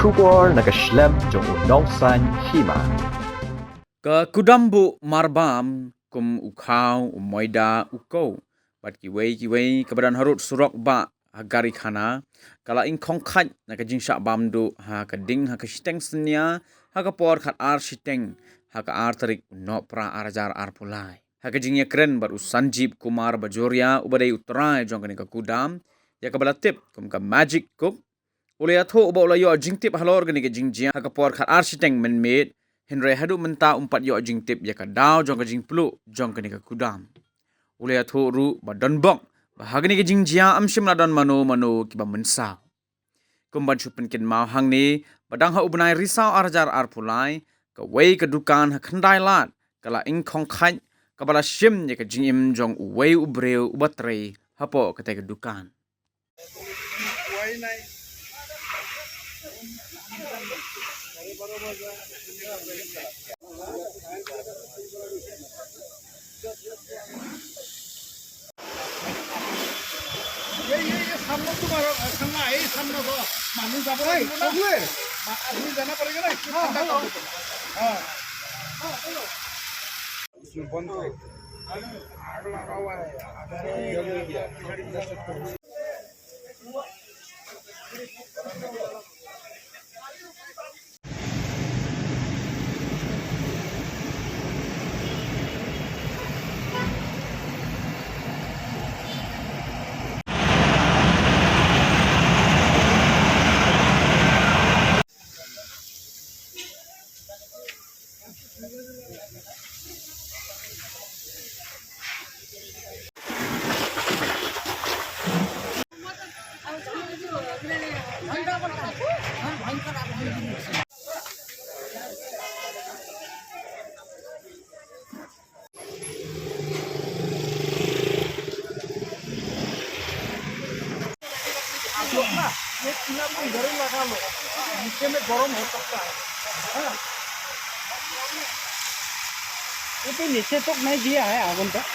Shubor nakaslem jong unongsan Hima. Ke Kudam bu marbam kum ukau umoida uko bat kiwei kebadan harut surok ba Garikhana kala ing kongkhat na ka jingsha bamdu ha ka ding ha ka Shiteng Synnia ha ka por khat ar Shiteng ha ka ar tarik no pra arjar ar pulai ha ka jingya kren bar Sanjeev Kumar bajoria ubadai Trai jong ka Kudam ya ka balatip kum ka magic kup ule atho uba ula yo jingtip halor ka jingjia ha ka por khat ar Shiteng menmade Henry Haduh Mynta umpat yo jingtip ya ka daw jong ka jingplu jong ka Kudam ule atho ru badon bok bahagni ke jingjia amshim ladon mano kiba mensa kumban chupen kin mau hang ni badang ha ubnai risau arjar arpulai ka wei ka dukan ha khandai lat kala ing khong khat ka bala shim ye ka jingim jong wei ubreu ubatre hapo ka te ka dukan सामने तुम्हारा संग आई सामने को मानू जाबो नहीं बोले आदमी जाना पड़ेगा ना हां हां चलो इसमें बंद करो आग लगा हुआ है ना ये चूल्हा को इधर ही लगा लो नीचे में गर्म हो सकता है ये तो नीचे तक नहीं दिया है आगन तक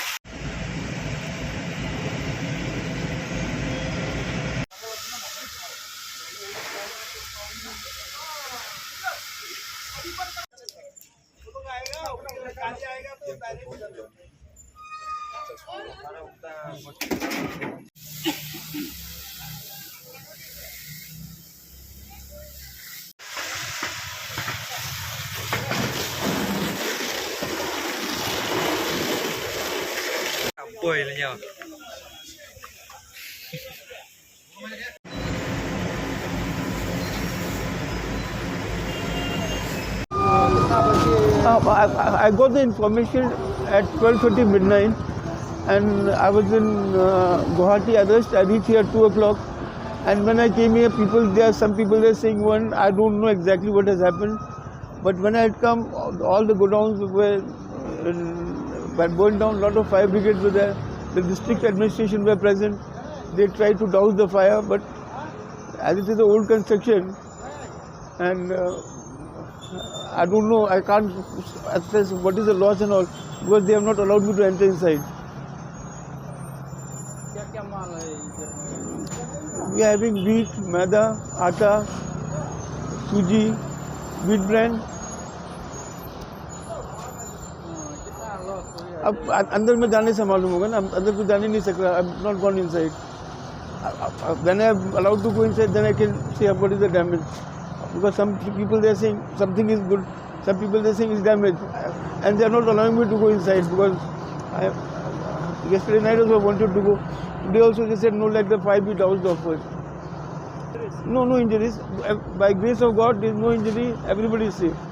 Tuổi là nhiều. I got the information at 12:30 midnight, and I was in Guwahati. I reached here at 2 o'clock, and when I came here, some people there saying one. I don't know exactly what has happened, but when I had come, all the godowns were burned down. A lot of fire brigades were there. The district administration were present. They tried to douse the fire, but as it is an old construction, and I don't know, I can't assess what is the loss and all, because they have not allowed me to enter inside. We are having wheat, maida, atta, suji, wheat bran. अब अंदर में जाने से मालूम होगा ना, अंदर तो जाने नहीं सकता. I have not gone inside. When I am allowed to go inside, then I can see what is the damage. Because some people they are saying something is good, some people they are saying it's damaged, and they are not allowing me to go inside because yesterday night also I wanted to go. Today also they said no, let the fire be doused off first. No injuries. By grace of God, there is no injury. Everybody is safe.